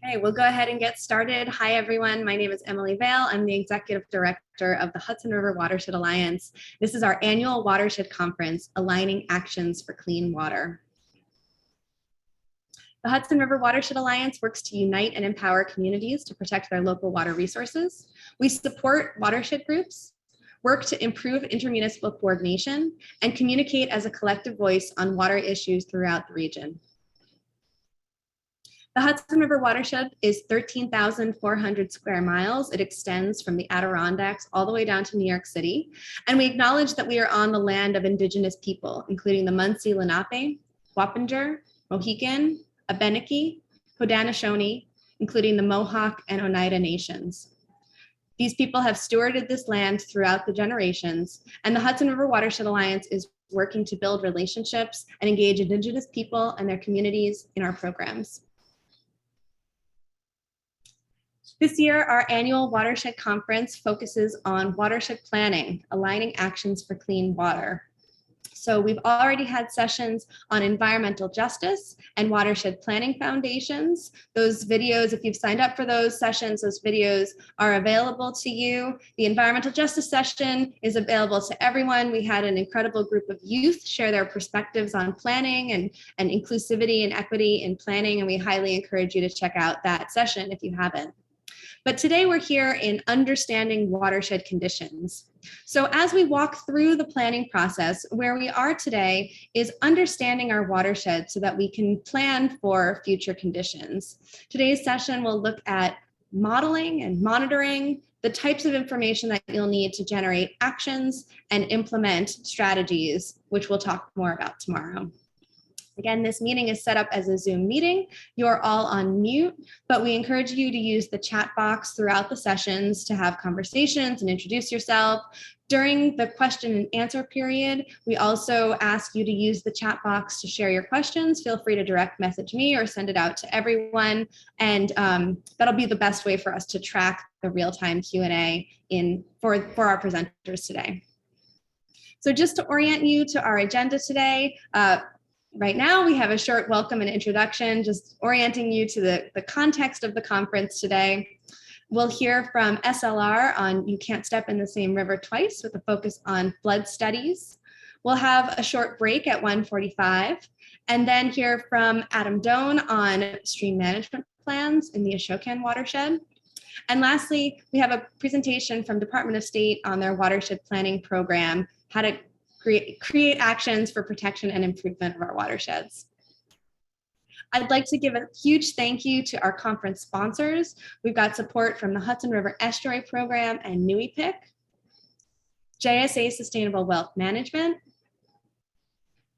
Okay, we'll go ahead and get started. Hi, everyone. My name is Emily Vail. I'm the Executive Director of the Hudson River Watershed Alliance. This is our annual Watershed Conference, Aligning Actions for Clean Water. The Hudson River Watershed Alliance works to unite and empower communities to protect their local water resources. We support watershed groups, work to improve intermunicipal coordination, and communicate as a collective voice on water issues throughout the region. The Hudson River Watershed is 13,400 square miles. It extends from the Adirondacks all the way down to New York City. And we acknowledge that we are on the land of Indigenous people, including the Munsee Lenape, Wappinger, Mohican, Abenaki, Haudenosaunee, including the Mohawk and Oneida nations. These people have stewarded this land throughout the generations, and the Hudson River Watershed Alliance is working to build relationships and engage Indigenous people and their communities in our programs. This year, our annual Watershed Conference focuses on watershed planning, aligning actions for clean water. So we've already had sessions on environmental justice and watershed planning foundations. Those videos, if you've signed up for those sessions, those videos are available to you. The environmental justice session is available to everyone. We had an incredible group of youth share their perspectives on planning and inclusivity and equity in planning, and we highly encourage you to check out that session if you haven't. But today we're here in understanding watershed conditions. So as we walk through the planning process, where we are today is understanding our watershed so that we can plan for future conditions. Today's session will look at modeling and monitoring, the types of information that you'll need to generate actions and implement strategies, which we'll talk more about tomorrow. Again, this meeting is set up as a Zoom meeting. You're all on mute, but we encourage you to use the chat box throughout the sessions to have conversations and introduce yourself. During the question and answer period, we also ask you to use the chat box to share your questions. Feel free to direct message me or send it out to everyone. And that'll be the best way for us to track the real-time Q&A for our presenters today. So just to orient you to our agenda today, right now, we have a short welcome and introduction, just orienting you to the context of the conference today. We'll hear from SLR on You Can't Step in the Same River Twice with a focus on flood studies. We'll have a short break at 1:45 and then hear from Adam Doan on stream management plans in the Ashokan watershed. And lastly, we have a presentation from Department of State on their watershed planning program, how to create actions for protection and improvement of our watersheds. I'd like to give a huge thank you to our conference sponsors. We've got support from the Hudson River Estuary Program and NUIPIC, JSA Sustainable Wealth Management,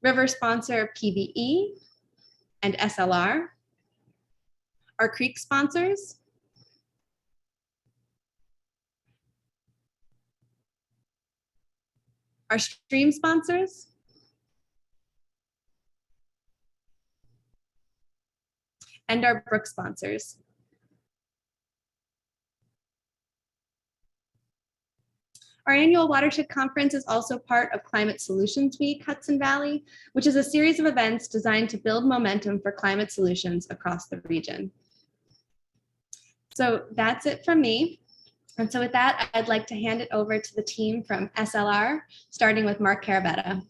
River sponsor PVE and SLR, our creek sponsors, our stream sponsors, and our brook sponsors. Our annual Watershed Conference is also part of Climate Solutions Week Hudson Valley, which is a series of events designed to build momentum for climate solutions across the region. So that's it from me. And so with that, I'd like to hand it over to the team from SLR, starting with Mark Carabetta.